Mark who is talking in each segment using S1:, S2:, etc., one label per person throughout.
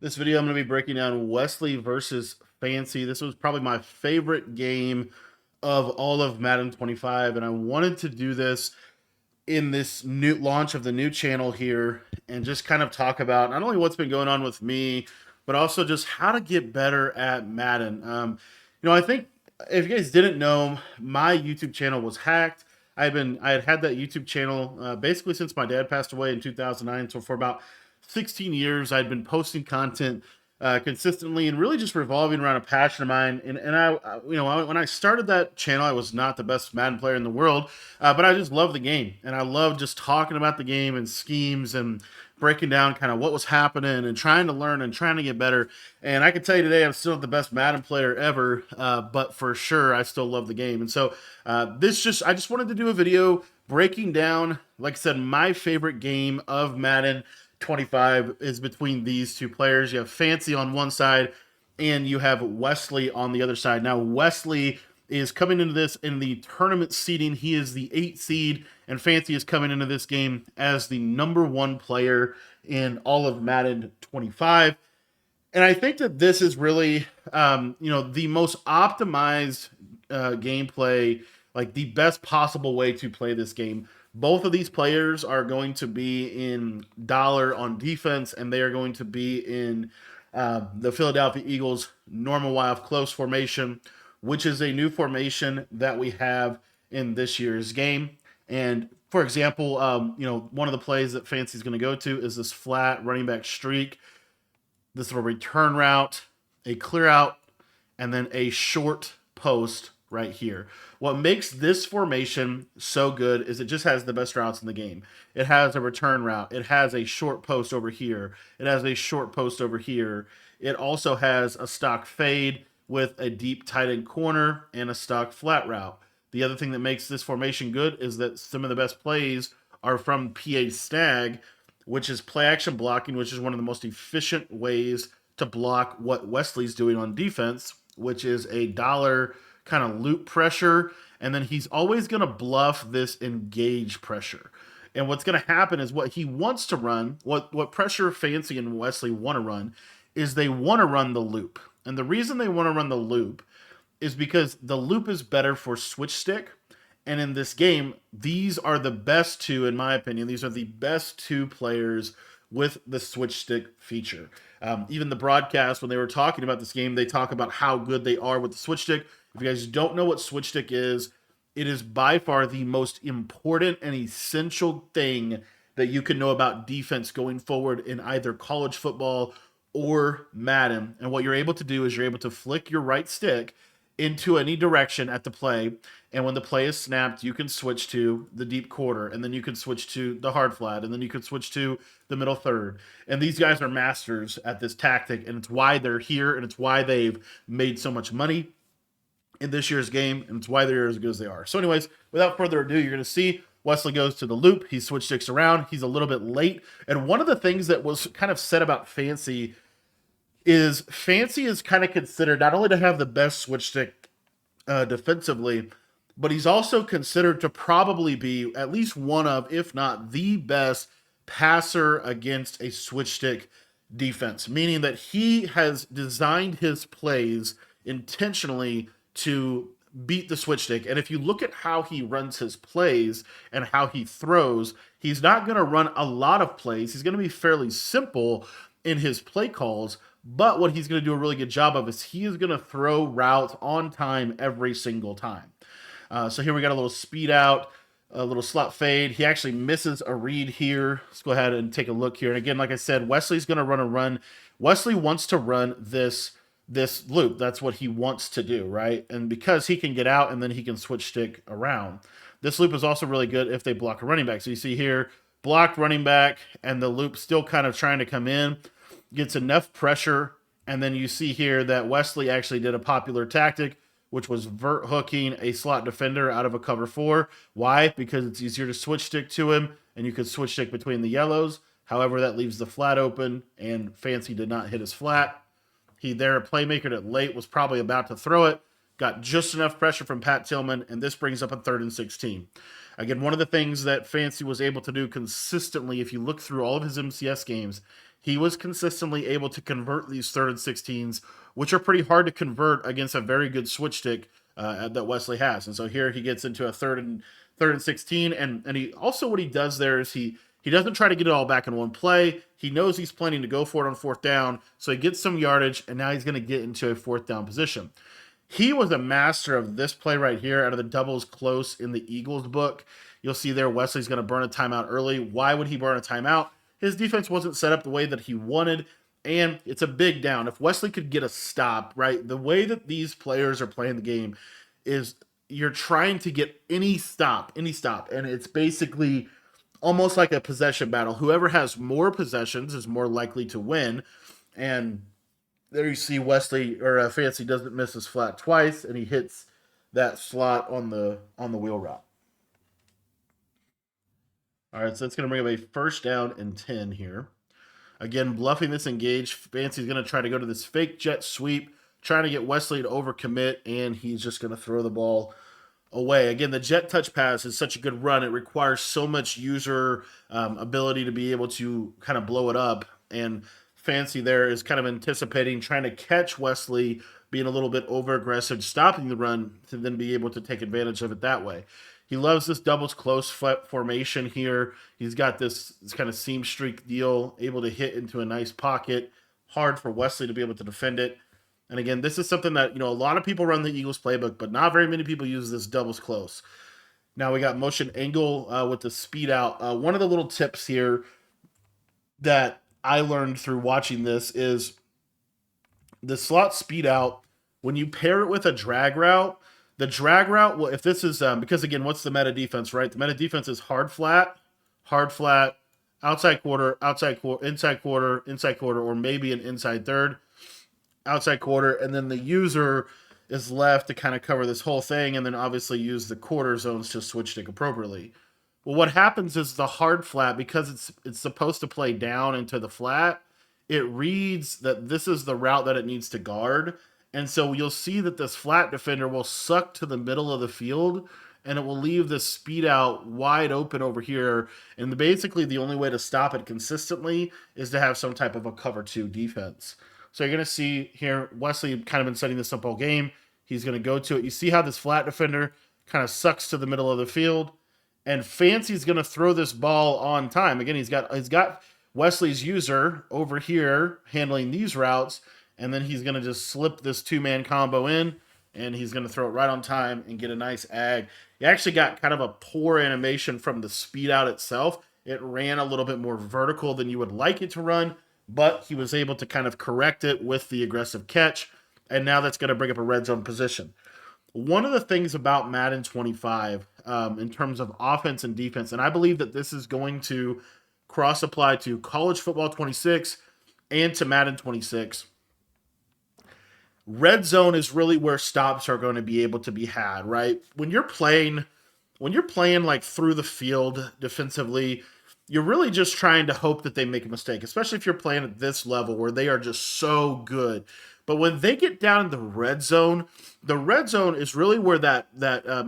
S1: This video, I'm going to be breaking down Wesley versus Fancy. This was probably my favorite game of all of Madden 25, and I wanted to do this in this new launch of the new channel here and just kind of talk about not only what's been going on with me, but also just how to get better at Madden. I think if you guys didn't know, my YouTube channel was hacked. I had had that YouTube channel basically since my dad passed away in 2009. So for about 16 years, I'd been posting content consistently and really just revolving around a passion of mine. When I started that channel, I was not the best Madden player in the world, but I just love the game, and I love just talking about the game and schemes and breaking down kind of what was happening and trying to learn and trying to get better. And I can tell you today, I'm still not the best Madden player ever, but for sure, I still love the game. And so I just wanted to do a video breaking down, like I said, my favorite game of Madden 25 is between these two players. You have Fancy on one side and you have Wesley on the other side. Now, Wesley is coming into this in the tournament seeding. He is the 8th seed, and Fancy is coming into this game as the #1 player in all of Madden 25. And I think that this is really, the most optimized gameplay, like the best possible way to play this game. Both of these players are going to be in dollar on defense, and they are going to be in the Philadelphia Eagles normal wild close formation, which is a new formation that we have in this year's game. And for example, one of the plays that Fancy is going to go to is this flat running back streak. This is a return route, a clear out, and then a short post right here. What makes this formation so good is it just has the best routes in the game. It has a return route. It has a short post over here. It has a short post over here. It also has a stock fade with a deep tight end corner and a stock flat route. The other thing that makes this formation good is that some of the best plays are from PA Stag, which is play action blocking, which is one of the most efficient ways to block what Wesley's doing on defense, which is a dollar kind of loop pressure, and then he's always going to bluff this engage pressure. And what's going to happen is what he wants to run, what pressure Fancy and Wesley want to run, is they want to run the loop. And the reason they want to run the loop is because the loop is better for switch stick. And in this game, these are the best two, in my opinion. These are the best two players with the switch stick feature. Even the broadcast, when they were talking about this game, they talk about how good they are with the switch stick. If you guys don't know what switch stick is, it is by far the most important and essential thing that you can know about defense going forward in either college football or Madden. And what you're able to do is you're able to flick your right stick into any direction at the play, and when the play is snapped, you can switch to the deep quarter, and then you can switch to the hard flat, and then you can switch to the middle third. And these guys are masters at this tactic, and it's why they're here, and it's why they've made so much money in this year's game, and it's why they're as good as they are. So anyways, without further ado, you're going to see Wesley goes to the loop. He switch sticks around. He's a little bit late. And one of the things that was kind of said about Fancy is kind of considered not only to have the best switch stick defensively, but he's also considered to probably be at least one of, if not the best passer against a switch stick defense, meaning that he has designed his plays intentionally to beat the switch stick. And if you look at how he runs his plays and how he throws, he's not going to run a lot of plays. He's going to be fairly simple in his play calls, but what he's going to do a really good job of is he is going to throw routes on time every single time. So here we got a little speed out, a little slot fade. He actually misses a read here. Let's go ahead and take a look here. And again, like I said, Wesley's going to run a run. Wesley wants to run this loop. That's what he wants to do, right? And because he can get out and then he can switch stick around. This loop is also really good if they block a running back. So you see here, blocked running back, and the loop still kind of trying to come in. Gets enough pressure, and then you see here that Wesley actually did a popular tactic, which was vert hooking a slot defender out of a cover 4. Why? Because it's easier to switch stick to him, and you could switch stick between the yellows. However, that leaves the flat open, and Fancy did not hit his flat. He there, a playmaker that late was probably about to throw it, got just enough pressure from Pat Tillman, and this brings up a 3rd and 16. Again, one of the things that Fancy was able to do consistently, if you look through all of his MCS games, he was consistently able to convert these 3rd and 16s, which are pretty hard to convert against a very good switch stick that Wesley has. And so here he gets into a third and 16, and he also, what he does there is he doesn't try to get it all back in one play. He knows he's planning to go for it on 4th down, so he gets some yardage, and now he's going to get into a 4th down position. He was a master of this play right here out of the doubles close in the Eagles book. You'll see there Wesley's going to burn a timeout early. Why would he burn a timeout? His defense wasn't set up the way that he wanted, and it's a big down. If Wesley could get a stop, right, the way that these players are playing the game is you're trying to get any stop, and it's basically almost like a possession battle. Whoever has more possessions is more likely to win, and there you see Wesley or Fancy doesn't miss his flat twice, and he hits that slot on the wheel route. All right, so that's going to bring up a 1st down and 10 here. Again, bluffing this engage. Fancy's going to try to go to this fake jet sweep, trying to get Wesley to overcommit, and he's just going to throw the ball away. Again, the jet touch pass is such a good run. It requires so much user ability to be able to kind of blow it up. And Fancy there is kind of anticipating, trying to catch Wesley being a little bit over aggressive, stopping the run to then be able to take advantage of it that way. He loves this doubles close formation here. He's got this kind of seam streak deal, able to hit into a nice pocket. Hard for Wesley to be able to defend it. And again, this is something that, a lot of people run the Eagles playbook, but not very many people use this doubles close. Now we got motion angle with the speed out. One of the little tips here that I learned through watching this is the slot speed out. When you pair it with a drag route, the drag route, well, if this is, because again, what's the meta defense, right? The meta defense is hard flat, outside quarter, inside quarter, or maybe an inside third, outside quarter, and then the user is left to kind of cover this whole thing, and then obviously use the quarter zones to switch stick appropriately. Well, what happens is the hard flat, because it's supposed to play down into the flat, it reads that this is the route that it needs to guard. And so you'll see that this flat defender will suck to the middle of the field, and it will leave the speed out wide open over here. And basically the only way to stop it consistently is to have some type of a cover 2 defense. So you're going to see here, Wesley kind of been setting this up all game. He's going to go to it. You see how this flat defender kind of sucks to the middle of the field, and Fancy's going to throw this ball on time. Again, he's got Wesley's user over here handling these routes, and then he's going to just slip this 2-man combo in, and he's going to throw it right on time and get a nice ag. He actually got kind of a poor animation from the speed out itself. It ran a little bit more vertical than you would like it to run, but he was able to kind of correct it with the aggressive catch, and now that's going to bring up a red zone position. One of the things about Madden 25 in terms of offense and defense, and I believe that this is going to cross-apply to College Football 26 and to Madden 26, red zone is really where stops are going to be able to be had, right? When you're playing like through the field defensively, you're really just trying to hope that they make a mistake, especially if you're playing at this level where they are just so good. But when they get down in the red zone is really where that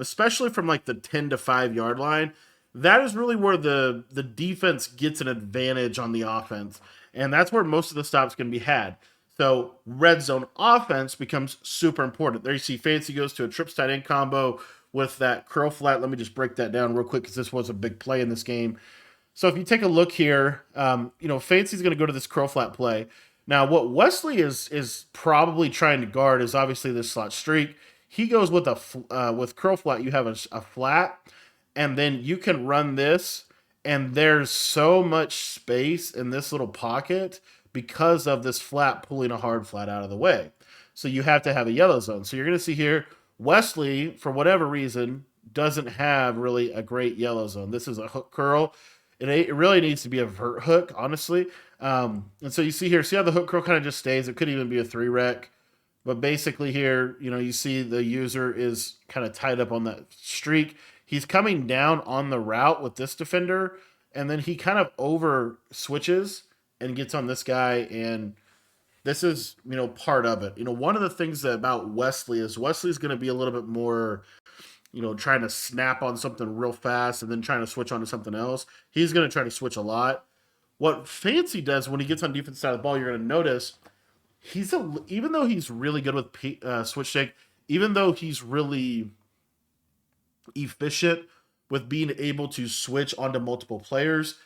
S1: especially from like the 10 to 5 yard line, that is really where the defense gets an advantage on the offense. And that's where most of the stops can be had. So red zone offense becomes super important. There you see Fancy goes to a trips tight end combo with that curl flat. Let me just break that down real quick because this was a big play in this game. So if you take a look here, Fancy's going to go to this curl flat play. Now, what Wesley is probably trying to guard is obviously this slot streak. He goes with with curl flat. You have a flat, and then you can run this, and there's so much space in this little pocket because of this flat pulling a hard flat out of the way. So you have to have a yellow zone. So you're going to see here, Wesley, for whatever reason, doesn't have really a great yellow zone. This is a hook curl. It really needs to be a vert hook, honestly. And so you see here, see how the hook curl kind of just stays? It could even be a 3-rec. But basically here, you see the user is kind of tied up on that streak. He's coming down on the route with this defender, and then he kind of over switches and gets on this guy, and this is, part of it. One of the things about Wesley is Wesley's going to be a little bit more, trying to snap on something real fast and then trying to switch onto something else. He's going to try to switch a lot. What Fancy does when he gets on defense side of the ball, you're going to notice even though he's really good with switch stick, even though he's really efficient with being able to switch onto multiple players,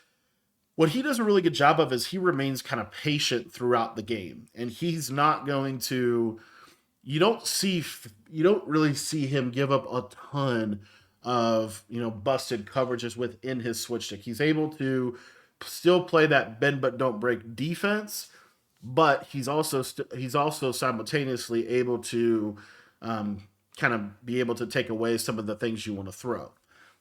S1: what he does a really good job of is he remains kind of patient throughout the game, and he's not going to. You don't really see him give up a ton of busted coverages within his switch stick. He's able to still play that bend but don't break defense, but he's also simultaneously able to kind of be able to take away some of the things you want to throw.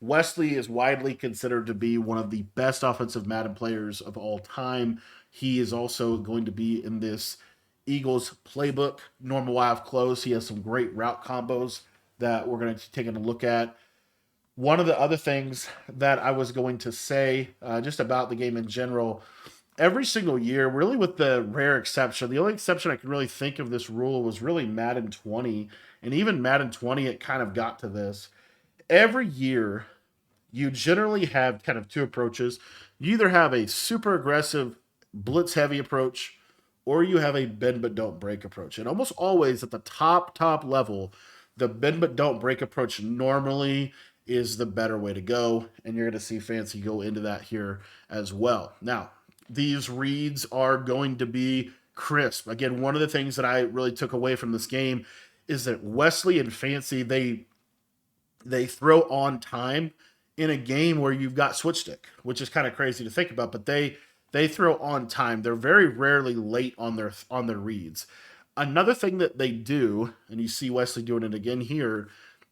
S1: Wesley is widely considered to be one of the best offensive Madden players of all time. He is also going to be in this Eagles playbook, normal wide close. He has some great route combos that we're going to take a look at. One of the other things that I was going to say just about the game in general, every single year, really with the rare exception, the only exception I can really think of this rule was really Madden 20. And even Madden 20, it kind of got to this. Every year, you generally have kind of two approaches. You either have a super aggressive, blitz heavy approach, or you have a bend but don't break approach. And almost always at the top level, the bend but don't break approach normally is the better way to go. And you're going to see Fancy go into that here as well. Now, these reads are going to be crisp. Again, one of the things that I really took away from this game is that Wesley and Fancy, they throw on time in a game where you've got switch stick, which is kind of crazy to think about, but they throw on time. They're very rarely late on their reads. Another thing that they do, and you see Wesley doing it again here,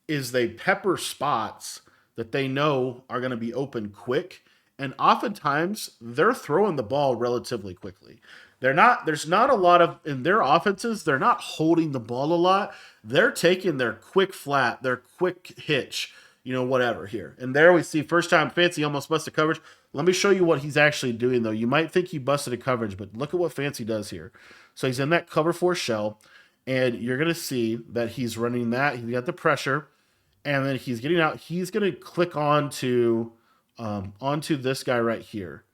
S1: is they pepper spots that they know are going to be open quick, and oftentimes they're throwing the ball relatively quickly. There's not a lot of in their offenses, they're not holding the ball a lot. They're taking their quick flat, their quick hitch, whatever here. And there we see first time Fancy almost busted coverage. Let me show you what he's actually doing though. You might think he busted a coverage, but look at what Fancy does here. So he's in that cover 4 shell, and you're going to see that he's running that. He's got the pressure, and then he's getting out. He's going to click onto this guy right here,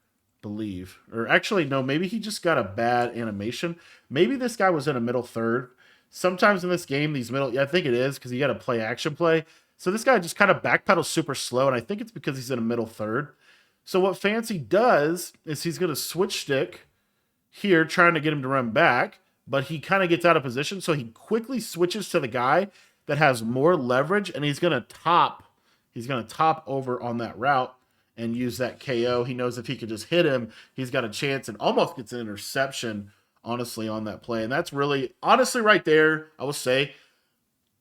S1: believe. Or actually, no, maybe he just got a bad animation. Maybe this guy was in a middle third. Sometimes in this game, I think it is because you got to play action play. So this guy just kind of backpedals super slow, and I think it's because he's in a middle third. So what Fancy does is he's going to switch stick here, trying to get him to run back, but he kind of gets out of position, so he quickly switches to the guy that has more leverage, and he's going to top over on that route and use that KO. He knows if he could just hit him, he's got a chance, and almost gets an interception, honestly, on that play. And that's really, honestly, right there, I will say,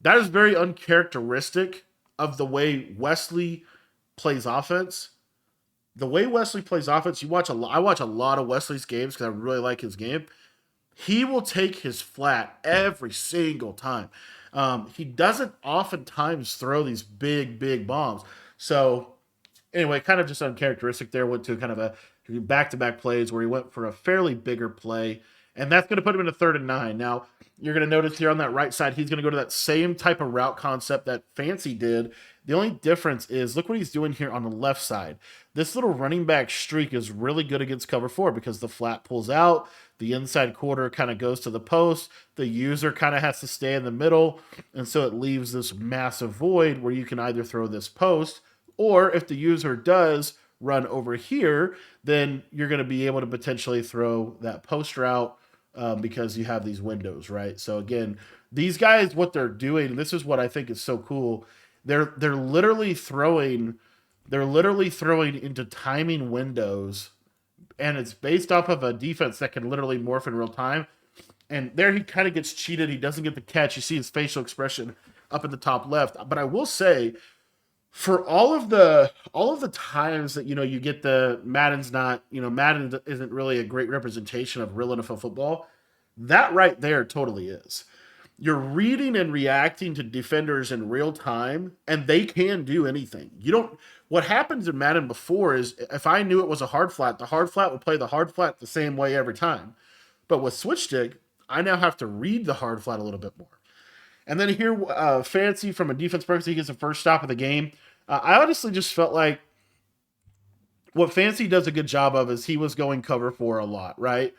S1: that is very uncharacteristic of the way Wesley plays offense. The way Wesley plays offense, I watch a lot of Wesley's games because I really like his game. He will take his flat every single time. He doesn't oftentimes throw these big bombs. So anyway, kind of just uncharacteristic there. Went to kind of a back-to-back plays where he went for a fairly bigger play, and that's going to put him in a 3rd and 9. Now, you're going to notice here on that right side, he's going to go to that same type of route concept that Fancy did. The only difference is, look what he's doing here on the left side. This little running back streak is really good against cover 4 because the flat pulls out, the inside quarter kind of goes to the post, the user kind of has to stay in the middle, and so it leaves this massive void where you can either throw this post, or if the user does run over here, then you're going to be able to potentially throw that post route because you have these windows, right? So again, these guys, what they're doing, and this is what I think is so cool, they're literally throwing into timing windows, and it's based off of a defense that can literally morph in real time. And there he kind of gets cheated. He doesn't get the catch. You see his facial expression up in the top left. But I will say, for all of the times that you get the Madden's not, Madden isn't really a great representation of real NFL football, that right there totally is. You're reading and reacting to defenders in real time, and they can do anything. What happens in Madden before is, if I knew it was a hard flat, the hard flat would play the hard flat the same way every time. But with switch stick, I now have to read the hard flat a little bit more. And then here, Fancy, from a defense purpose, he gets the first stop of the game. I honestly just felt like What Fancy does a good job of is he was going cover four a lot, right?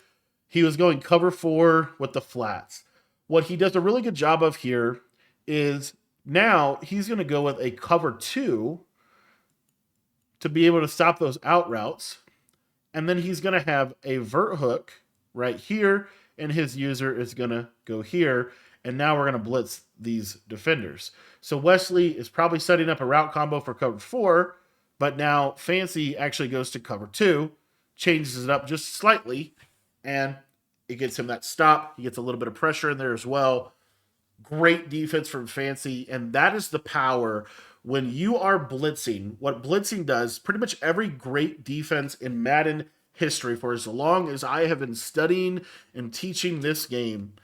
S1: He was going cover four with the flats. What he does a really good job of here is now he's going to go with a cover two to be able to stop those out routes. And then he's going to have a vert hook right here, and his user is going to go here. And now we're going to blitz these defenders. So Wesley is probably setting up a route combo for cover four, but now Fancy actually goes to cover two, changes it up just slightly, and it gets him that stop. He gets a little bit of pressure in there as well. Great defense from Fancy, and that is the power when you are blitzing. What blitzing does, pretty much every great defense in Madden history, for as long as I have been studying and teaching this game,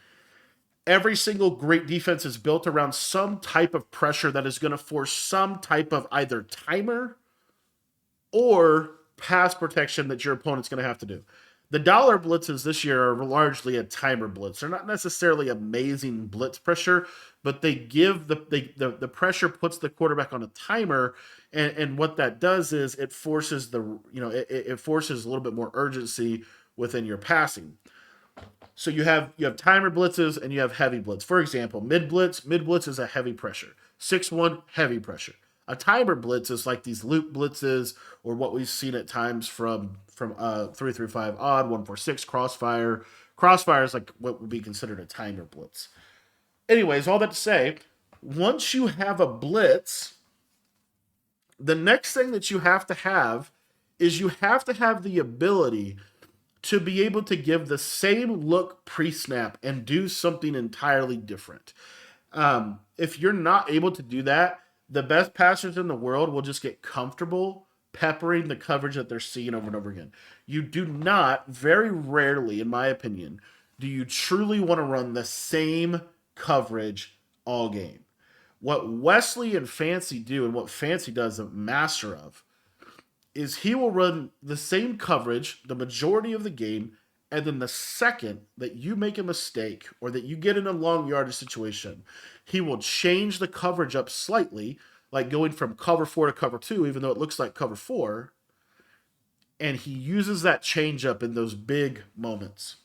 S1: every single great defense is built around some type of pressure that is going to force some type of either timer or pass protection that your opponent's going to have to do. The dollar blitzes this year are largely a timer blitz. They're not necessarily amazing blitz pressure, but they give the pressure puts the quarterback on a timer, and what that does is it forces it forces a little bit more urgency within your passing. So you have timer blitzes and you have heavy blitz. For example, mid blitz is a heavy pressure. 6-1 heavy pressure. A timer blitz is like these loop blitzes, or what we've seen at times from 3-5 odd, 1-4-6 crossfire. Crossfire is like what would be considered a timer blitz. Anyways, all that to say, once you have a blitz, the next thing that you have to have is you have to have the ability to be able to give the same look pre-snap and do something entirely different. If you're not able to do that, the best passers in the world will just get comfortable peppering the coverage that they're seeing over and over again. You do not, very rarely, in my opinion, do you truly want to run the same coverage all game. What Wesley and Fancy do, and what Fancy does a master of, is he will run the same coverage the majority of the game, and then the second that you make a mistake or that you get in a long yardage situation, he will change the coverage up slightly, like going from cover four to cover two, even though it looks like cover four. And he uses that change up in those big moments.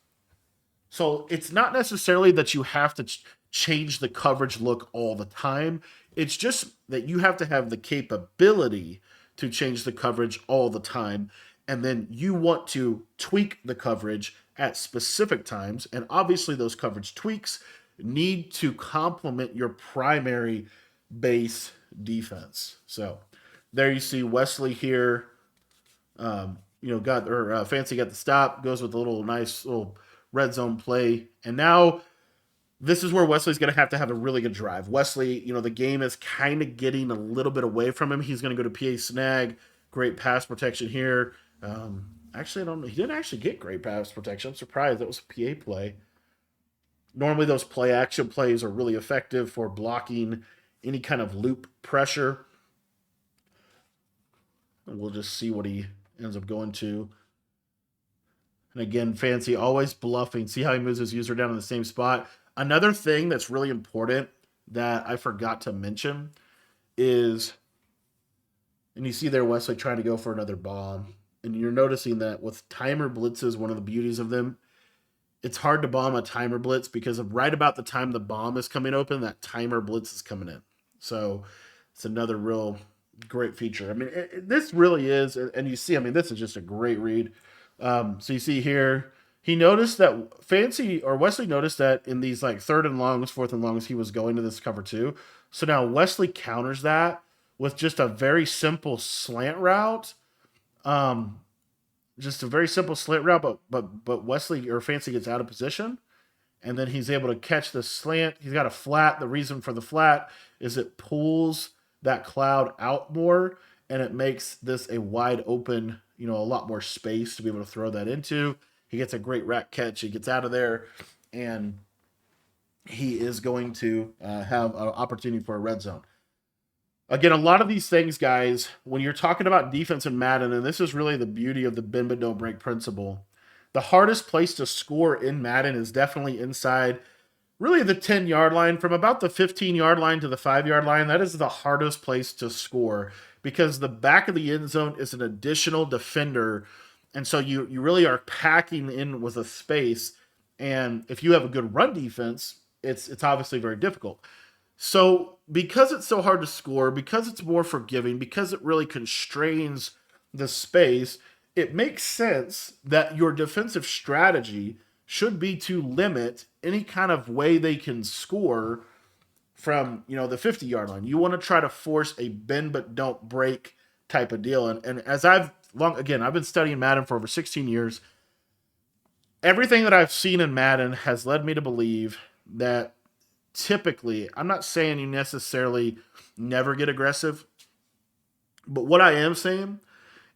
S1: So it's not necessarily that you have to change the coverage look all the time. It's just that you have to have the capability to change the coverage all the time. And then you want to tweak the coverage at specific times. And obviously, those coverage tweaks need to complement your primary base defense. So there you see Wesley here. Fancy got the stop, goes with a little nice little red zone play. And now this is where Wesley's going to have a really good drive. Wesley, the game is kind of getting a little bit away from him. He's going to go to PA snag. Great pass protection here. Actually, I don't know. He didn't actually get great pass protection. I'm surprised. That was a PA play. Normally, those play action plays are really effective for blocking any kind of loop pressure. And we'll just see what he ends up going to. And again, Fancy always bluffing. See how he moves his user down in the same spot. Another thing that's really important that I forgot to mention is, and you see there Wesley trying to go for another bomb. And you're noticing that with timer blitzes, one of the beauties of them, it's hard to bomb a timer blitz because of right about the time the bomb is coming open, that timer blitz is coming in. So it's another real great feature. I mean, this really is, and you see, this is just a great read. So you see here, he noticed that Wesley noticed that in these like third and longs, fourth and longs, he was going to this cover two. So now Wesley counters that with just a very simple slant route. Just a very simple slant route, but Wesley or Fancy gets out of position, and then he's able to catch the slant. He's got a flat. The reason for the flat is it pulls that cloud out more, and it makes this a wide open, a lot more space to be able to throw that into. He gets a great rack catch. He gets out of there, and he is going to have an opportunity for a red zone. Again, a lot of these things, guys, when you're talking about defense in Madden, and this is really the beauty of the bend but don't break principle, the hardest place to score in Madden is definitely inside really the 10-yard line. From about the 15-yard line to the 5-yard line, that is the hardest place to score because the back of the end zone is an additional defender. And so you really are packing in with a space. And if you have a good run defense, it's obviously very difficult. So because it's so hard to score, because it's more forgiving, because it really constrains the space, it makes sense that your defensive strategy should be to limit any kind of way they can score from the 50-yard line. You want to try to force a bend but don't break type of deal. And as I've been studying Madden for over 16 years. Everything that I've seen in Madden has led me to believe that typically, I'm not saying you necessarily never get aggressive, but what I am saying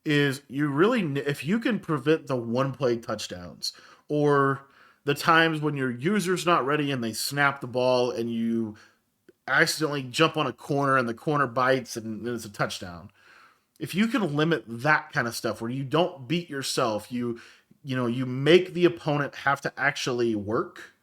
S1: is you really, if you can prevent the one play touchdowns or the times when your user's not ready and they snap the ball and you accidentally jump on a corner and the corner bites and then it's a touchdown. If you can limit that kind of stuff where you don't beat yourself, you make the opponent have to actually work,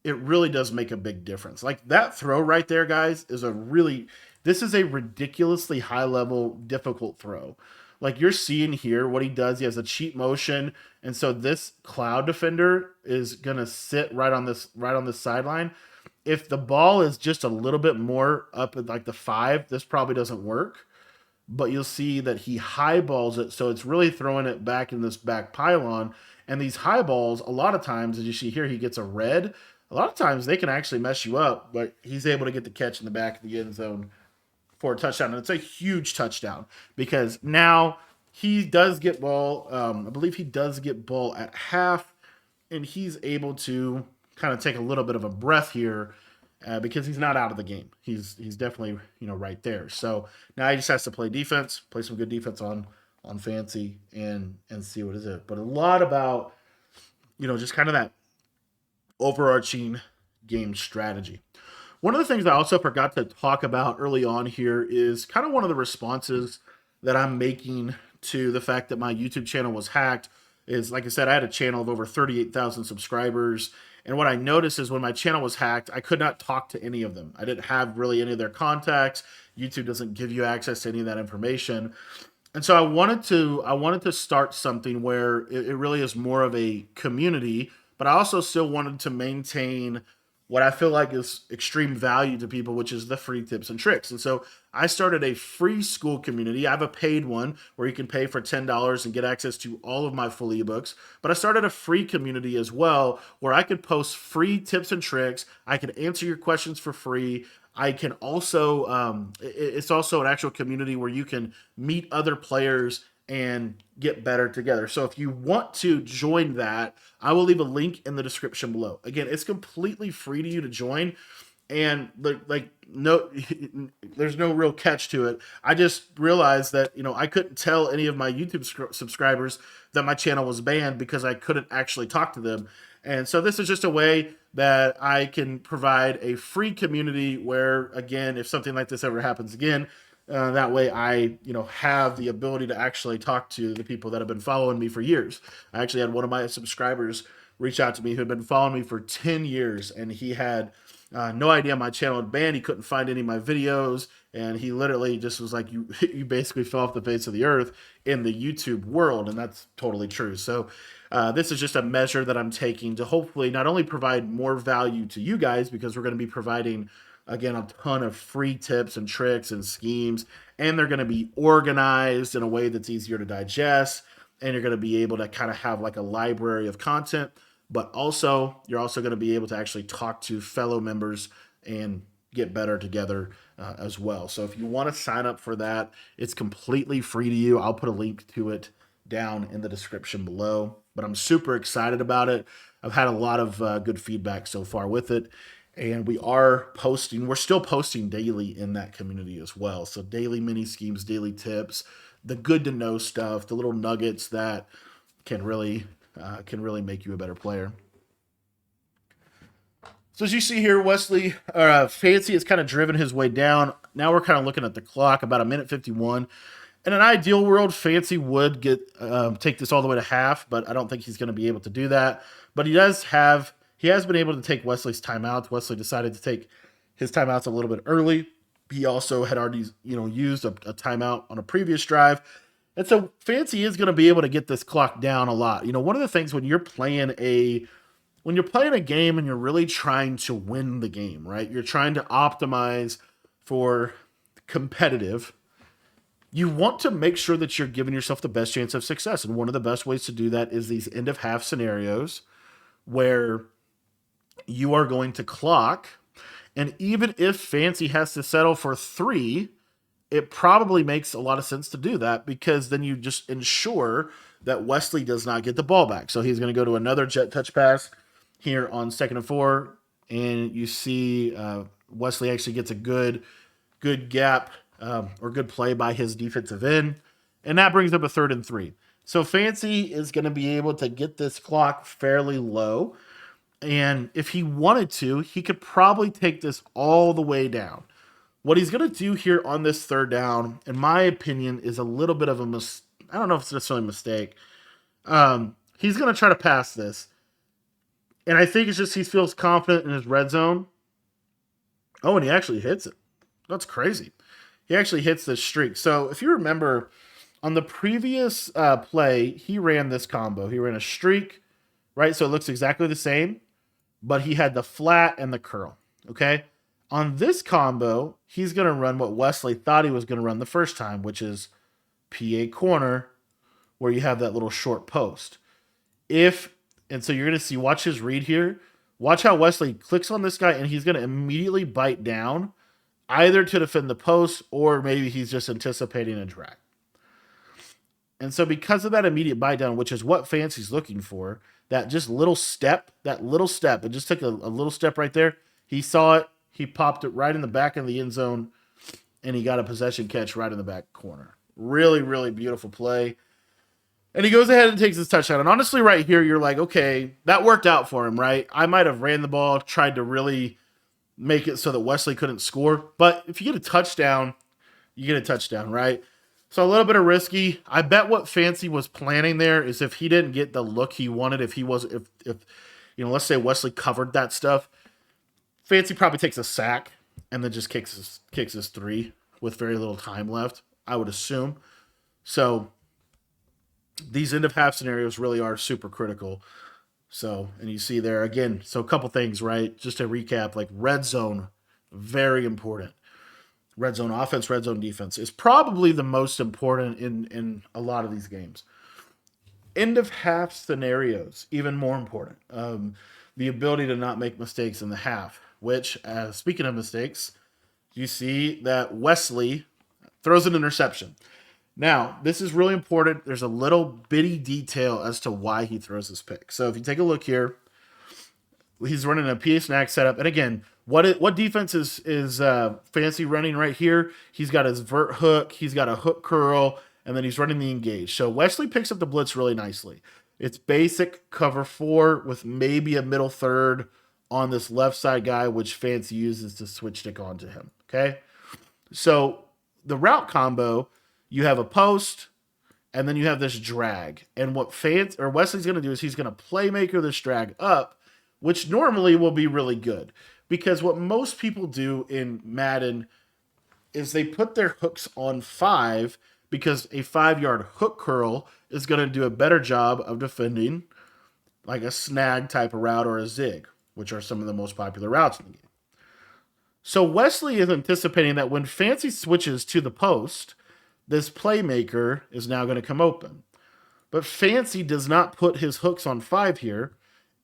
S1: it really does make a big difference. Like that throw right there, guys, this is a ridiculously high level, difficult throw. Like you're seeing here what he does. He has a cheat motion. And so this cloud defender is gonna sit right on this sideline. If the ball is just a little bit more up at like the 5, this probably doesn't work. But you'll see that he highballs it, so it's really throwing it back in this back pylon. And these high balls, a lot of times, as you see here, he gets a red. A lot of times they can actually mess you up, but he's able to get the catch in the back of the end zone for a touchdown. And it's a huge touchdown because now he does get ball. I believe he does get ball at half, and he's able to kind of take a little bit of a breath here because he's not out of the game. He's definitely right there. So now he just has to play defense, play some good defense on Fancy, and see what is it. But a lot about just kind of that overarching game strategy. One of the things I also forgot to talk about early on here is kind of one of the responses that I'm making to the fact that my YouTube channel was hacked. Is like I said, I had a channel of over 38,000 subscribers. And what I noticed is when my channel was hacked, I could not talk to any of them. I didn't have really any of their contacts. YouTube doesn't give you access to any of that information. And so I wanted to start something where it really is more of a community, but I also still wanted to maintain what I feel like is extreme value to people, which is the free tips and tricks. And so I started a free school community. I have a paid one where you can pay for $10 and get access to all of my full ebooks. But I started a free community as well where I could post free tips and tricks. I could answer your questions for free. I can also, it's also an actual community where you can meet other players and get better together. So if you want to join that, I will leave a link in the description below. Again, it's completely free to you to join. And no, there's no real catch to it. I just realized that I couldn't tell any of my YouTube subscribers that my channel was banned because I couldn't actually talk to them. And so this is just a way that I can provide a free community where, again, if something like this ever happens again, that way I have the ability to actually talk to the people that have been following me for years. I actually had one of my subscribers reach out to me who had been following me for 10 years, and he had no idea my channel had banned. He couldn't find any of my videos, and he literally just was like, you basically fell off the face of the earth in the YouTube world, and that's totally true. So this is just a measure that I'm taking to hopefully not only provide more value to you guys, because we're going to be providing, again, a ton of free tips and tricks and schemes, and they're going to be organized in a way that's easier to digest, and you're going to be able to kind of have like a library of content, but also you're also going to be able to actually talk to fellow members and get better together as well. So if you want to sign up for that, it's completely free to you. I'll put a link to it down in the description below, but I'm super excited about it. I've had a lot of good feedback so far with it. And we're still posting daily in that community as well. So daily mini schemes, daily tips, the good to know stuff, the little nuggets that can really make you a better player. So as you see here, Fancy has kind of driven his way down. Now we're kind of looking at the clock, about 1:51. In an ideal world, Fancy would take this all the way to half, but I don't think he's going to be able to do that. But he has been able to take Wesley's timeouts. Wesley decided to take his timeouts a little bit early. He also had already, used a timeout on a previous drive. And so Fancy is going to be able to get this clock down a lot. One of the things when you're playing a game and you're really trying to win the game, right? You're trying to optimize for competitive. You want to make sure that you're giving yourself the best chance of success. And one of the best ways to do that is these end of half scenarios where you are going to clock. And even if Fancy has to settle for three, it probably makes a lot of sense to do that because then you just ensure that Wesley does not get the ball back. So he's going to go to another jet touch pass here on 2nd and 4, and you see Wesley actually gets a good gap or good play by his defensive end, and that brings up a 3rd and 3. So Fancy is going to be able to get this clock fairly low, and if he wanted to, he could probably take this all the way down. What he's going to do here on this 3rd down, in my opinion, is a little bit of I don't know if it's necessarily a mistake. He's going to try to pass this. And I think it's just he feels confident in his red zone. Oh, and he actually hits it. That's crazy. He actually hits this streak. So if you remember, on the previous play, he ran this combo. He ran a streak, right? So it looks exactly the same, but he had the flat and the curl, okay? On this combo, he's going to run what Wesley thought he was going to run the first time, which is PA corner, where you have that little short post. And so you're going to see, watch his read here. Watch how Wesley clicks on this guy, and he's going to immediately bite down, either to defend the post, or maybe he's just anticipating a drag. And so because of that immediate bite down, which is what Fancy's looking for, that little step, it just took a little step right there. He saw it. He popped it right in the back of the end zone, and he got a possession catch right in the back corner. Really, really beautiful play. And he goes ahead and takes his touchdown. And honestly, right here, you're like, okay, that worked out for him, right? I might have ran the ball, tried to really make it so that Wesley couldn't score. But if you get a touchdown, you get a touchdown, right? So a little bit of risky. I bet what Fancy was planning there is if he didn't get the look he wanted, if let's say Wesley covered that stuff, Fancy probably takes a sack and then just kicks his 3 with very little time left, I would assume. So these end of half scenarios really are super critical. So, and you see there again, so a couple things, right? Just to recap, like red zone, very important. Red zone offense, red zone defense is probably the most important in a lot of these games. End of half scenarios, even more important. The ability to not make mistakes in the half, which, speaking of mistakes, you see that Wesley throws an interception. Now, this is really important. There's a little bitty detail as to why he throws this pick. So if you take a look here, he's running a PA snack setup. And again, what defense is Fancy running right here? He's got his vert hook, he's got a hook curl, and then he's running the engage. So Wesley picks up the blitz really nicely. It's basic cover 4 with maybe a middle third on this left side guy, which Fancy uses to switch stick onto him. Okay? So the route combo, you have a post, and then you have this drag. And what Wesley's going to do is he's going to playmaker this drag up, which normally will be really good. Because what most people do in Madden is they put their hooks on 5 because a 5-yard hook curl is going to do a better job of defending like a snag type of route or a zig, which are some of the most popular routes in the game. So Wesley is anticipating that when Fancy switches to the post, this playmaker is now going to come open. But Fancy does not put his hooks on 5 here.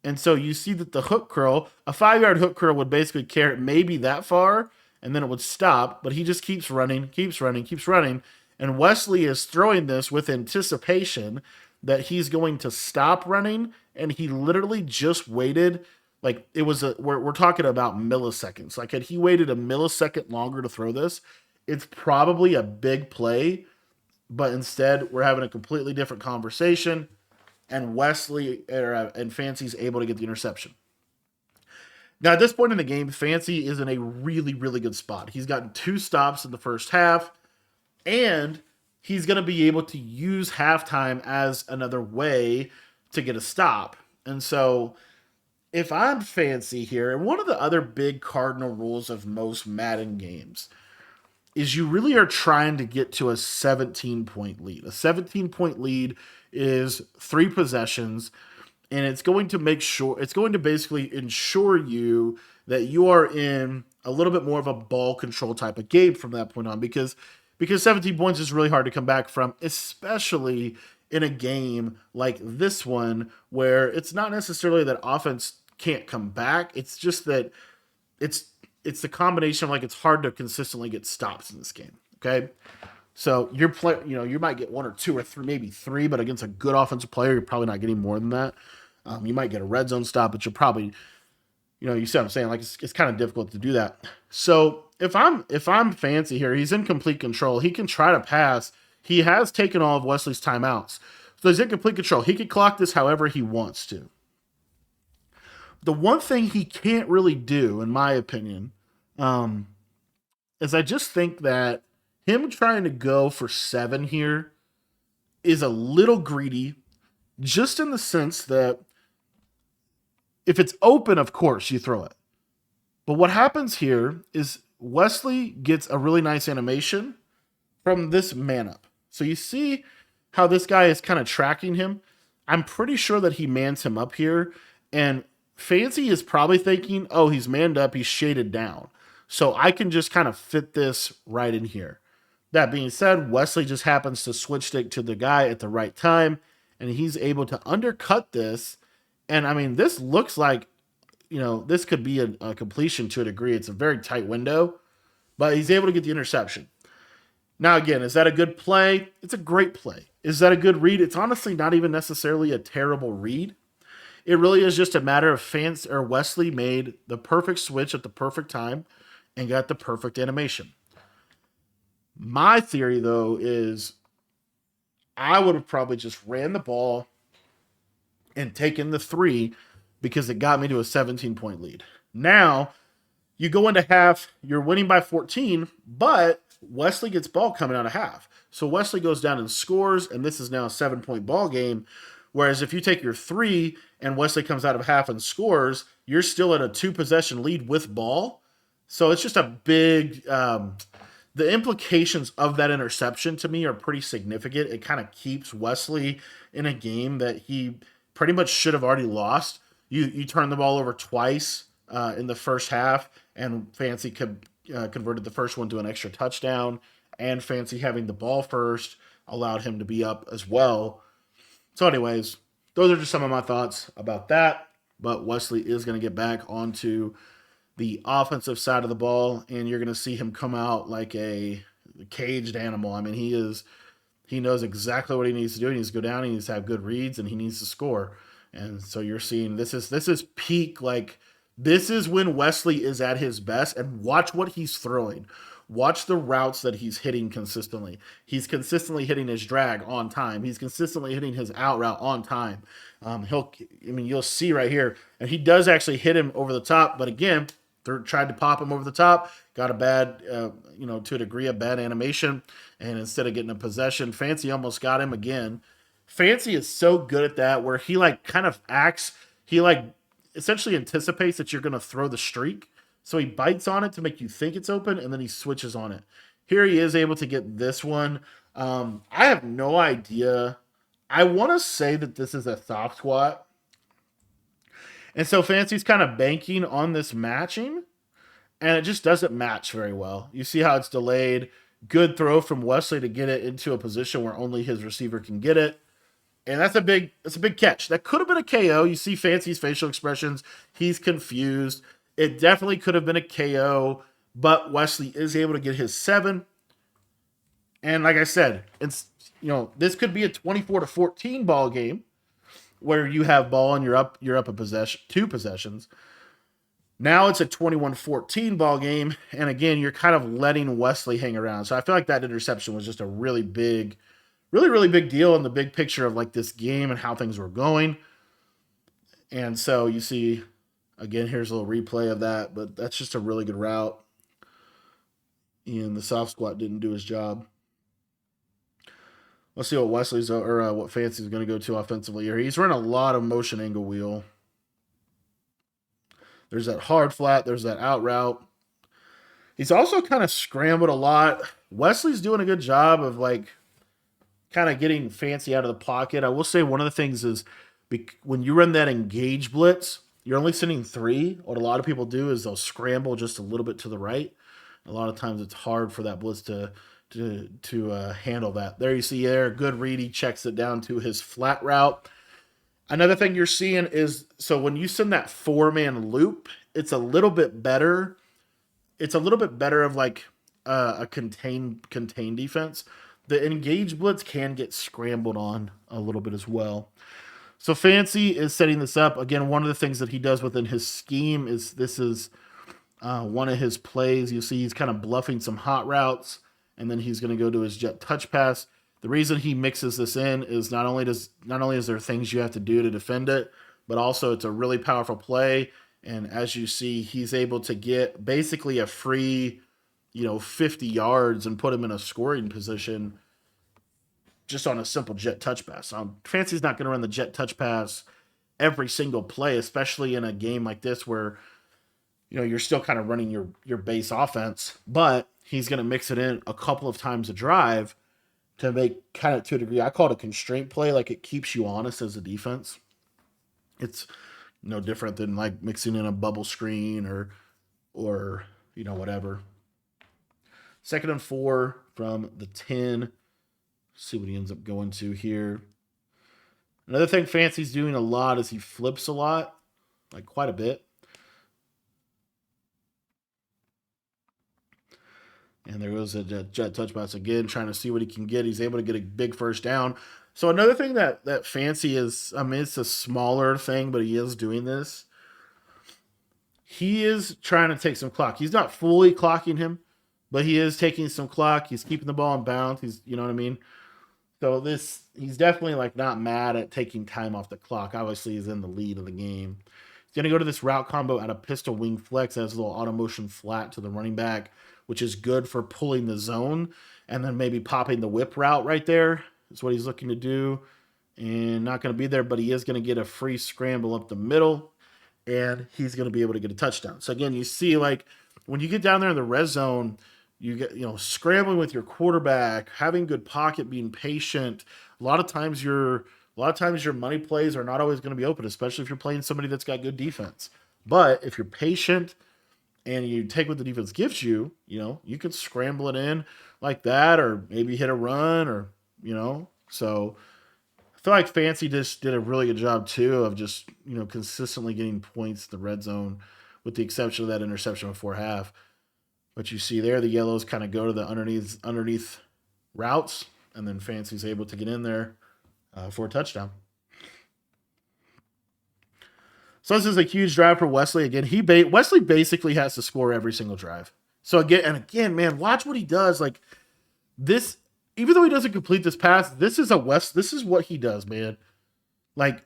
S1: And so you see that the hook curl, a 5-yard hook curl would basically carry it maybe that far, and then it would stop. But he just keeps running. And Wesley is throwing this with anticipation that he's going to stop running. And he literally just waited. Like we're talking about milliseconds. Like had he waited a millisecond longer to throw this, it's probably a big play, but instead we're having a completely different conversation, and and Fancy's able to get the interception. Now at this point in the game, Fancy is in a really, really good spot. He's gotten 2 stops in the first half, and he's going to be able to use halftime as another way to get a stop. And so if I'm Fancy here, and one of the other big cardinal rules of most Madden games is you really are trying to get to a 17-point lead. A 17-point lead is 3 possessions, and it's going to basically ensure you that you are in a little bit more of a ball control type of game from that point on, because 17 points is really hard to come back from, especially in a game like this one where it's not necessarily that offense can't come back. It's just that it's it's the combination of, like, it's hard to consistently get stops in this game. Okay, so you might get one or two or three, maybe three, but against a good offensive player, you're probably not getting more than that. You might get a red zone stop, but you'll probably, you see what I'm saying? Like, it's kind of difficult to do that. So if I'm fancy here, he's in complete control. He can try to pass. He has taken all of Wesley's timeouts, so he's in complete control. He can clock this however he wants to. The one thing he can't really do, in my opinion, um, is I just think that him trying to go for 7 here is a little greedy, just in the sense that if it's open, of course, you throw it. But what happens here is Wesley gets a really nice animation from this man up. So you see how this guy is kind of tracking him. I'm pretty sure that he mans him up here. And Fancy is probably thinking, oh, he's manned up, he's shaded down. So I can just kind of fit this right in here. That being said, Wesley just happens to switch stick to the guy at the right time, and he's able to undercut this. And I mean, this looks like, this could be a completion to a degree. It's a very tight window, but he's able to get the interception. Now, again, is that a good play? It's a great play. Is that a good read? It's honestly not even necessarily a terrible read. It really is just a matter of Wesley made the perfect switch at the perfect time and got the perfect animation. My theory, though, is I would have probably just ran the ball and taken the 3 because it got me to a 17-point lead. Now, you go into half, you're winning by 14, but Wesley gets ball coming out of half. So Wesley goes down and scores, and this is now a 7-point ball game. Whereas if you take your 3 and Wesley comes out of half and scores, you're still at a 2-possession lead with ball. So it's just a big. The implications of that interception to me are pretty significant. It kind of keeps Wesley in a game that he pretty much should have already lost. You turn the ball over twice in the first half, and Fancy converted the first one to an extra touchdown, and Fancy having the ball first allowed him to be up as well. So anyways, those are just some of my thoughts about that. But Wesley is going to get back onto the offensive side of the ball, and you're going to see him come out like a caged animal. I mean, he knows exactly what he needs to do. He needs to go down, he needs to have good reads, and he needs to score. And so you're seeing this is peak, like, this is when Wesley is at his best. And watch what he's throwing. Watch the routes that he's hitting consistently. He's consistently hitting his drag on time. He's consistently hitting his out route on time. You'll see right here, and he does actually hit him over the top. But again, tried to pop him over the top, got a bad, to a degree, a bad animation, and instead of getting a possession, Fancy almost got him again. Fancy is so good at that, where he kind of acts, he essentially anticipates that you're going to throw the streak. So he bites on it to make you think it's open, and then he switches on it. Here he is able to get this one. I have no idea. I want to say that this is a soft squat. And so Fancy's kind of banking on this matching, and it just doesn't match very well. You see how it's delayed. Good throw from Wesley to get it into a position where only his receiver can get it. And that's a big catch. That could have been a KO. You see Fancy's facial expressions. He's confused. It definitely could have been a KO, but Wesley is able to get his 7. And like I said, this could be a 24-14 ball game where you have ball and you're up a possession, 2 possessions. Now it's a 21-14 ball game, and again, you're kind of letting Wesley hang around. So I feel like that interception was just a really big deal in the big picture of this game and how things were going. And so you see, again, here's a little replay of that, but that's just a really good route. And the soft squat didn't do his job. Let's see what what Fancy's going to go to offensively here. He's running a lot of motion angle wheel. There's that hard flat. There's that out route. He's also kind of scrambled a lot. Wesley's doing a good job of like kind of getting Fancy out of the pocket. I will say one of the things is when you run that engage blitz, you're only sending three. What a lot of people do is they'll scramble just a little bit to the right. A lot of times it's hard for that blitz to handle that. There you see there, good read. He checks it down to his flat route. Another thing you're seeing is so when you send that 4-man loop, it's a little bit better. It's a little bit better of like a contain defense. The engage blitz can get scrambled on a little bit as well. So Fancy is setting this up again. One of the things that he does within his scheme is this is one of his plays. You see he's kind of bluffing some hot routes, and then he's going to go to his jet touch pass. The reason he mixes this in is not only is there things you have to do to defend it, but also it's a really powerful play. And as you see, he's able to get basically a free, 50 yards and put him in a scoring position just on a simple jet touch pass. Fancy's not going to run the jet touch pass every single play, especially in a game like this where you're still kind of running your base offense, but he's going to mix it in a couple of times a drive to make kind of to a degree. I call it a constraint play, like it keeps you honest as a defense. It's no different than like mixing in a bubble screen or whatever. 2nd and 4 from the 10. See what he ends up going to here. Another thing Fancy's doing a lot is he flips a lot, like quite a bit. And there goes a jet touch pass again, trying to see what he can get. He's able to get a big first down. So another thing that Fancy is, I mean, it's a smaller thing, but he is doing this. He is trying to take some clock. He's not fully clocking him, but he is taking some clock. He's keeping the ball in bounds. You know what I mean? So he's definitely like not mad at taking time off the clock. Obviously, he's in the lead of the game. He's going to go to this route combo at a pistol wing flex, has a little auto motion flat to the running back, which is good for pulling the zone and then maybe popping the whip route right there. Is what he's looking to do. And not going to be there, but he is going to get a free scramble up the middle, and he's going to be able to get a touchdown. So again, you see like when you get down there in the red zone, you get, scrambling with your quarterback, having good pocket, being patient. A lot of times your money plays are not always going to be open, especially if you're playing somebody that's got good defense. But if you're patient and you take what the defense gives you, you could scramble it in like that, or maybe hit a run, or So I feel like Fancy just did a really good job too of just consistently getting points in the red zone, with the exception of that interception before half. But you see there, the yellows kind of go to the underneath routes, and then Fancy's able to get in there for a touchdown. So this is a huge drive for Wesley. Again, Wesley basically has to score every single drive. So again, man, watch what he does. Like this, even though he doesn't complete this pass, this is what he does, man. Like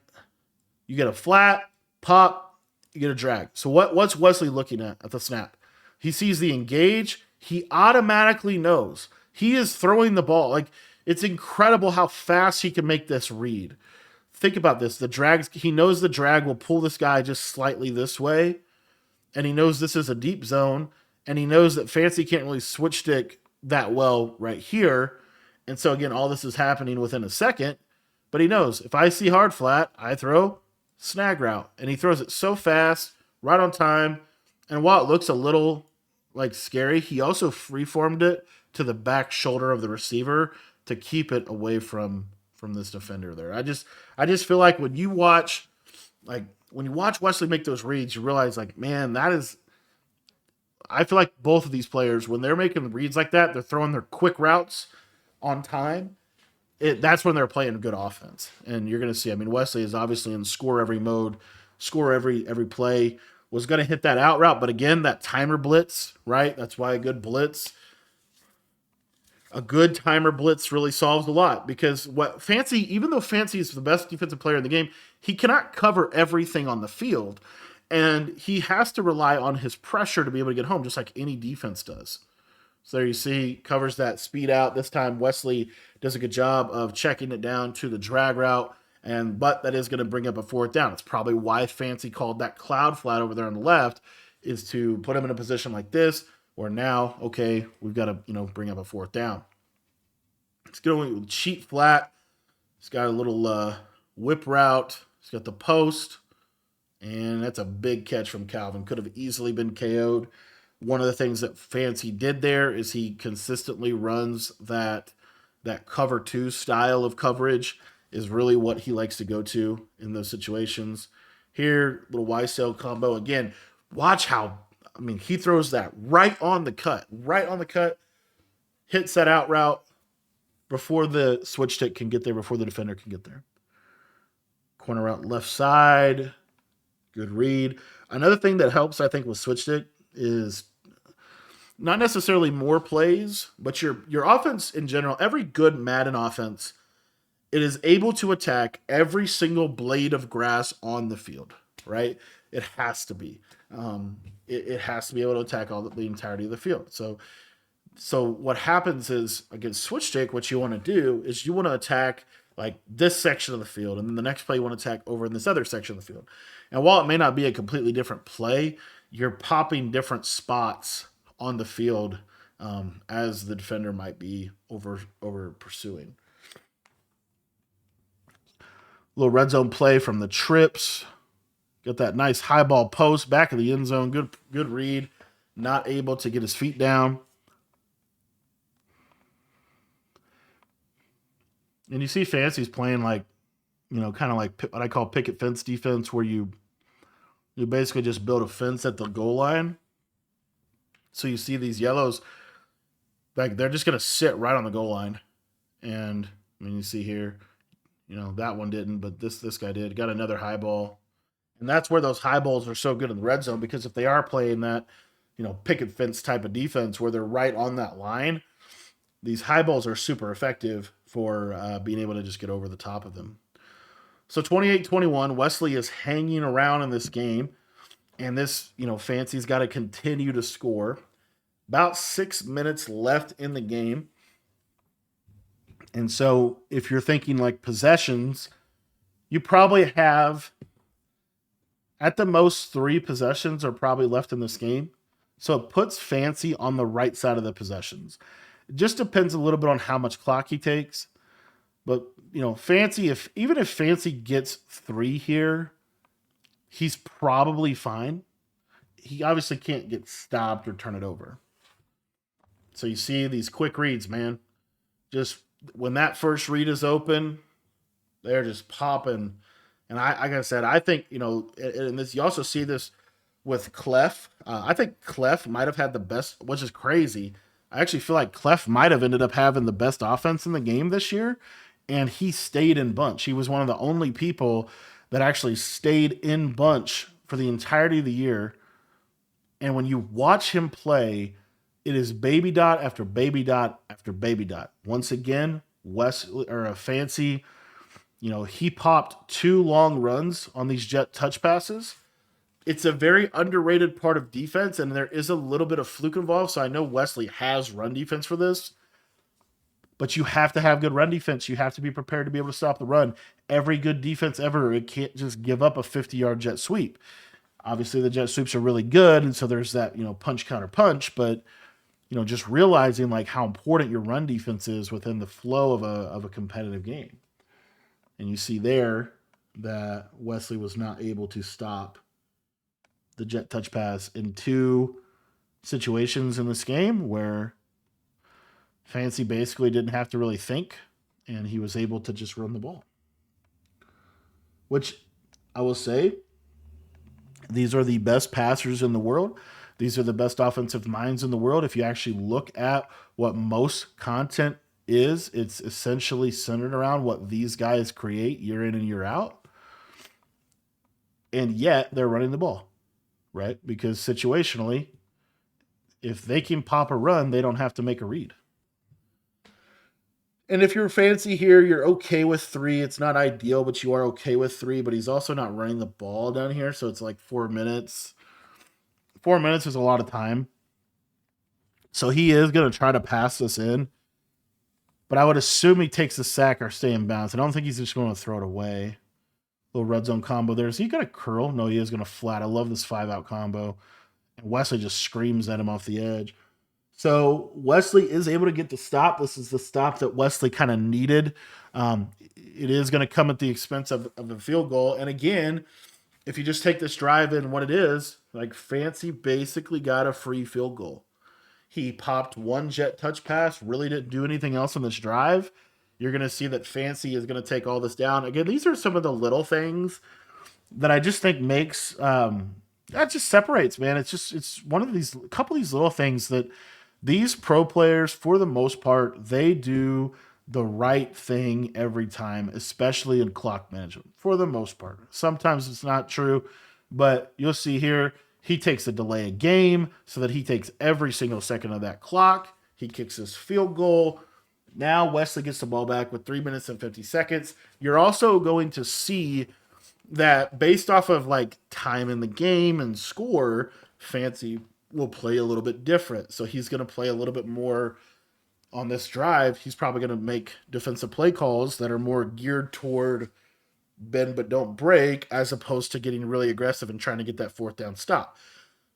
S1: you get a flat, pop, you get a drag. So what's Wesley looking at the snap? He sees the engage. He automatically knows he is throwing the ball. Like it's incredible how fast he can make this read. Think about this. He knows the drag will pull this guy just slightly this way. And he knows this is a deep zone. And he knows that Fancy can't really switch stick that well right here. And so again, all this is happening within a second. But he knows if I see hard flat, I throw snag route. And he throws it so fast, right on time. And while it looks a little like scary, he also freeformed it to the back shoulder of the receiver to keep it away from this defender there. I just feel like when you watch Wesley make those reads, you realize like, man, I feel like both of these players, when they're making reads like that, they're throwing their quick routes on time. That's when they're playing good offense. And you're going to see, Wesley is obviously in score every mode, score every play, was going to hit that out route. But again, that timer blitz, right? That's why a good timer blitz really solves a lot, because even though Fancy is the best defensive player in the game, he cannot cover everything on the field. And he has to rely on his pressure to be able to get home, just like any defense does. So there you see, covers that speed out. This time Wesley does a good job of checking it down to the drag route, but that is going to bring up a 4th down. It's probably why Fancy called that cloud flat over there on the left, is to put him in a position like this, Or now, okay, we've got to, bring up a fourth down. It's going with cheat flat. He's got a little whip route. He's got the post. And that's a big catch from Calvin. Could have easily been KO'd. One of the things that Fancy did there is he consistently runs that cover two style of coverage is really what he likes to go to in those situations. Here, little Y-cell combo. Again, watch how, he throws that right on the cut. Right on the cut. Hits that out route before the switch stick can get there, before the defender can get there. Corner route left side. Good read. Another thing that helps, I think, with switch stick is not necessarily more plays, but your offense in general, every good Madden offense, it is able to attack every single blade of grass on the field, right? It has to be. It has to be able to attack the entirety of the field. So what happens is against switch stick, what you want to do is you want to attack like this section of the field, and then the next play you want to attack over in this other section of the field. And while it may not be a completely different play, you're popping different spots on the field as the defender might be over pursuing. Little red zone play from the trips. Got that nice high ball post back of the end zone. Good read. Not able to get his feet down. And you see Fancy's playing like, kind of like what I call picket fence defense, where you basically just build a fence at the goal line. So you see these yellows, like they're just going to sit right on the goal line. And you see here, that one didn't, but this guy did. Got another high ball. And that's where those high balls are so good in the red zone, because if they are playing that, picket fence type of defense where they're right on that line, these high balls are super effective for being able to just get over the top of them. So 28-21, Wesley is hanging around in this game. And this, Fancy's got to continue to score. About 6 minutes left in the game. And so if you're thinking like possessions, you probably have at the most 3 possessions are probably left in this game. So it puts Fancy on the right side of the possessions. It just depends a little bit on how much clock he takes. But, Fancy, even if Fancy gets 3 here, he's probably fine. He obviously can't get stopped or turn it over. So you see these quick reads, man. Just when that first read is open, they're just popping. And like I said, I think, and this, you also see this with Clef. I think Clef might have had the best, which is crazy. I actually feel like Clef might have ended up having the best offense in the game this year. And he stayed in bunch. He was one of the only people that actually stayed in bunch for the entirety of the year. And when you watch him play, it is baby dot after baby dot after baby dot. Once again, Fancy, he popped 2 long runs on these jet touch passes. It's a very underrated part of defense, and there is a little bit of fluke involved. So I know Wesley has run defense for this, but you have to have good run defense. You have to be prepared to be able to stop the run. Every good defense ever, it can't just give up a 50-yard jet sweep. Obviously, the jet sweeps are really good, and so there's that, punch counter punch, but just realizing like how important your run defense is within the flow of a competitive game. And you see there that Wesley was not able to stop the jet touch pass in 2 situations in this game where Fancy basically didn't have to really think, and he was able to just run the ball. Which I will say, these are the best passers in the world. These are the best offensive minds in the world. If you actually look at what most content is, it's essentially centered around what these guys create year in and year out. And yet they're running the ball, right? Because situationally, if they can pop a run, they don't have to make a read. And if you're Fancy here, you're okay with 3. It's not ideal, but you are okay with 3. But he's also not running the ball down here, so it's like 4 minutes. 4 minutes is a lot of time. So he is going to try to pass this in. But I would assume he takes the sack or stay in bounds. I don't think he's just going to throw it away. Little red zone combo there. Is he going to curl? No, he is going to flat. I love this 5-out combo. And Wesley just screams at him off the edge. So Wesley is able to get the stop. This is the stop that Wesley kind of needed. It is going to come at the expense of a field goal. And again, if you just take this drive in what it is, like Fancy basically got a free field goal. He popped one jet touch pass, really didn't do anything else on this drive. You're going to see that Fancy is going to take all this down. Again, these are some of the little things that I just think makes that just separates, man. It's one of these a couple of these little things that these pro players, for the most part, they do the right thing every time, especially in clock management. For the most part, sometimes it's not true, but you'll see here he takes a delay a game so that he takes every single second of that clock. He kicks his field goal. Now Wesley gets the ball back with 3 minutes and 50 seconds. You're also going to see that based off of like time in the game and score, Fancy will play a little bit different. So he's going to play a little bit more on this drive. He's probably going to make defensive play calls that are more geared toward bend but don't break, as opposed to getting really aggressive and trying to get that fourth down stop.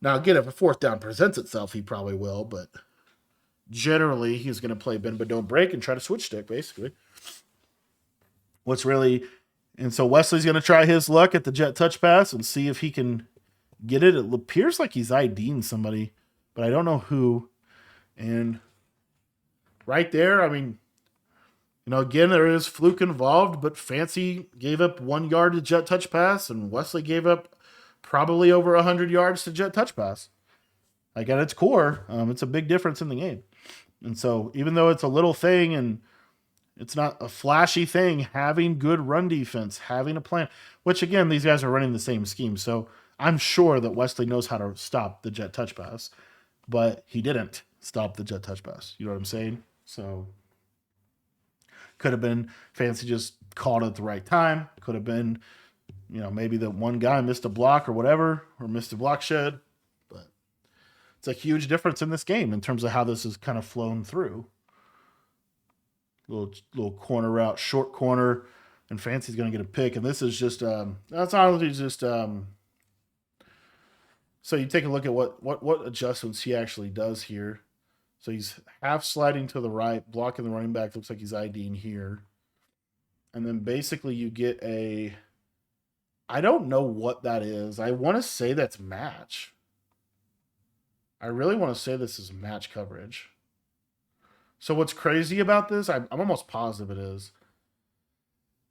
S1: Now, again, if a fourth down presents itself, he probably will, but generally he's going to play bend but don't break and try to switch stick, basically. What's really And so Wesley's going to try his luck at the jet touch pass and see if he can get it. It appears like he's IDing somebody, but I don't know who. And right there, I mean, again, there is fluke involved, but Fancy gave up 1 yard to jet touch pass, and Wesley gave up probably over 100 yards to jet touch pass. Like at its core, it's a big difference in the game. And so even though it's a little thing and it's not a flashy thing, having good run defense, having a plan, which again, these guys are running the same scheme. So I'm sure that Wesley knows how to stop the jet touch pass, but he didn't stop the jet touch pass. You know what I'm saying? So could have been Fancy just called it at the right time. Could have been, maybe that one guy missed a block or whatever, or missed a block shed. But it's a huge difference in this game in terms of how this has kind of flown through. Little corner route, short corner, and Fancy's going to get a pick. And this is just, that's honestly just, so you take a look at what adjustments he actually does here. So he's half sliding to the right, blocking the running back. Looks like he's IDing here. And then basically you get I don't know what that is. I want to say that's match. I really want to say this is match coverage. So what's crazy about this, I'm almost positive it is.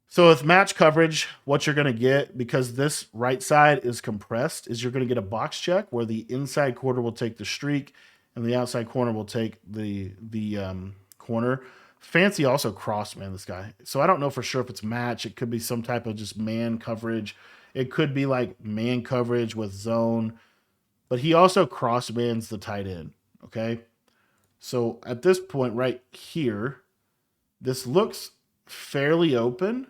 S1: So with match coverage, what you're going to get, because this right side is compressed, is you're going to get a box check where the inside quarter will take the streak and the outside corner will take the corner. Fancy also cross man this guy. So I don't know for sure if it's match. It could be some type of just man coverage. It could be like man coverage with zone. But he also cross mans the tight end. Okay. So at this point right here, this looks fairly open,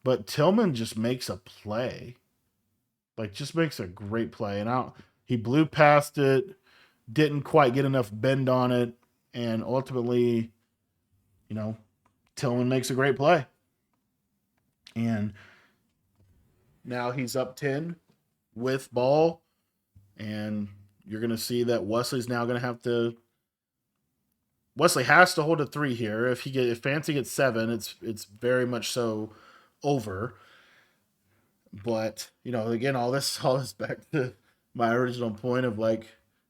S1: but Tillman just makes a play. Like just makes a great play. And he blew past it, didn't quite get enough bend on it, and ultimately, Tillman makes a great play. And now he's up 10 with ball, and you're going to see that Wesley's now going to have to. Wesley has to hold a 3 here. If Fancy gets 7, it's very much so over. But again, all this back to my original point of like,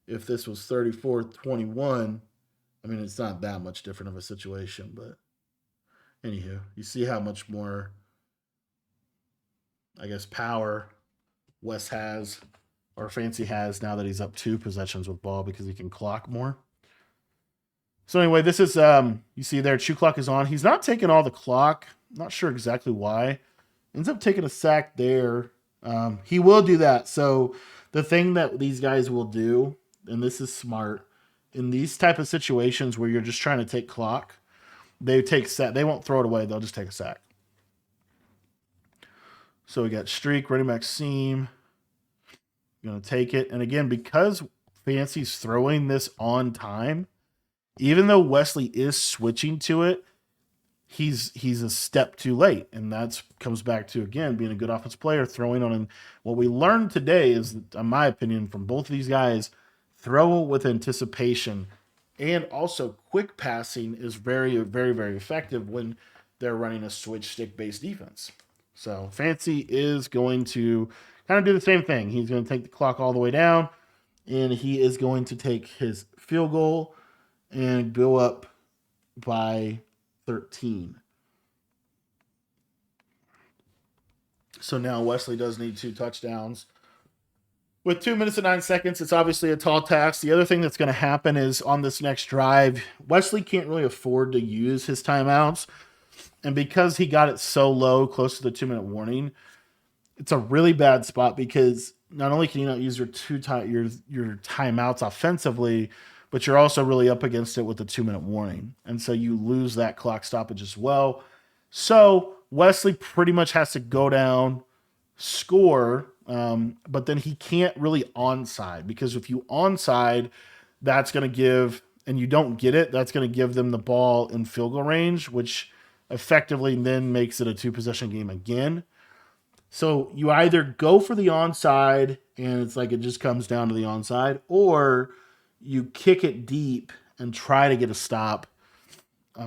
S1: if this was 34-21, I mean, it's not that much different of a situation. But anywho, you see how much more, I guess, power Wes has or Fancy has now that he's up 2 possessions with ball because he can clock more. So anyway, this is, you see there, Chew clock is on. He's not taking all the clock. Not sure exactly why. Ends up taking a sack there. He will do that. So the thing that these guys will do, and this is smart, in these type of situations where you're just trying to take clock, they take sack. They won't throw it away. They'll just take a sack. So we got streak, running back seam. Going to take it. And again, because Fancy's throwing this on time, even though Wesley is switching to it, he's a step too late. And that comes back to, again, being a good offensive player, throwing on him. What we learned today is, in my opinion, from both of these guys, throw with anticipation And also, quick passing is very, very, very effective when they're running a switch stick based defense. So Fancy is going to kind of do the same thing. He's going to take the clock all the way down, and he is going to take his field goal and go up by 13. So now Wesley does need 2 touchdowns. With 2 minutes and 9 seconds, it's obviously a tall task. The other thing that's going to happen is on this next drive, Wesley can't really afford to use his timeouts. And because he got it so low, close to the 2 minute warning, it's a really bad spot because not only can you not use your timeouts offensively, but you're also really up against it with the 2 minute warning. And so you lose that clock stoppage as well. So Wesley pretty much has to go down, score, but then he can't really onside because if you onside, that's going to give, and you don't get it, that's going to give them the ball in field goal range, which effectively then makes it a 2 possession game again. So you either go for the onside and it's like it just comes down to the onside, or you kick it deep and try to get a stop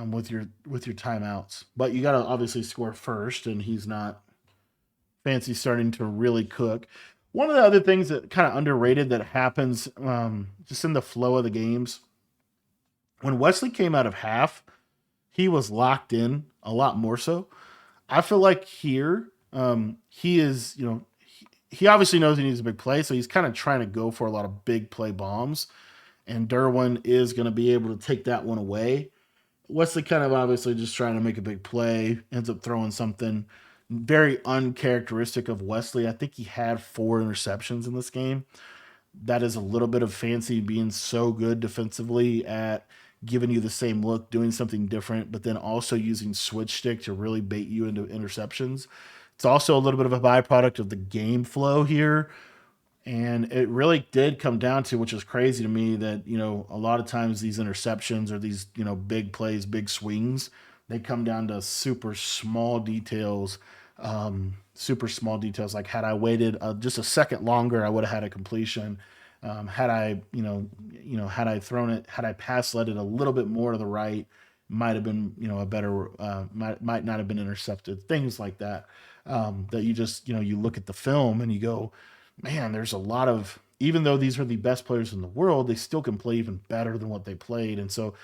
S1: with your timeouts. But you got to obviously score first, and he's not. Fancy starting to really cook. One of the other things that kind of underrated that happens just in the flow of the games, when Wesley came out of half, he was locked in a lot more so. I feel like here, he is, he obviously knows he needs a big play, so he's kind of trying to go for a lot of big play bombs, and Derwin is going to be able to take that one away. Wesley kind of obviously just trying to make a big play, ends up throwing something very uncharacteristic of Wesley. I think he had 4 interceptions in this game. That is a little bit of Fancy being so good defensively at giving you the same look, doing something different, but then also using switch stick to really bait you into interceptions. It's also a little bit of a byproduct of the game flow here. And it really did come down to, which is crazy to me, that, a lot of times these interceptions or these, big plays, big swings, they come down to super small details. Super small details. Like had I waited just a second longer, I would have had a completion. Had I, had I thrown it, had I pass led it a little bit more to the right, might have been, a better, might not have been intercepted. Things like that. That you just, you look at the film and you go, man, there's a lot of, even though these are the best players in the world, they still can play even better than what they played. And so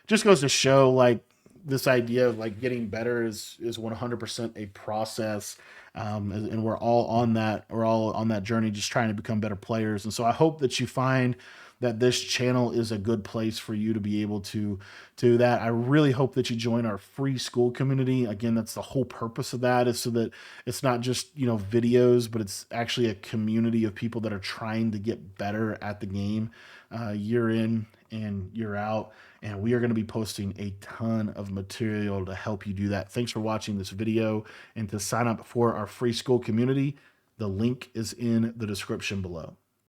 S1: just goes to show like this idea of like getting better is 100% a process. And we're all on that journey, just trying to become better players. And so I hope that you find that this channel is a good place for you to be able to do that. I really hope that you join our free school community. Again, that's the whole purpose of that, is so that it's not just, videos, but it's actually a community of people that are trying to get better at the game, year in and year out. And we are going to be posting a ton of material to help you do that. Thanks for watching this video, and to sign up for our free school community, the link is in the description below.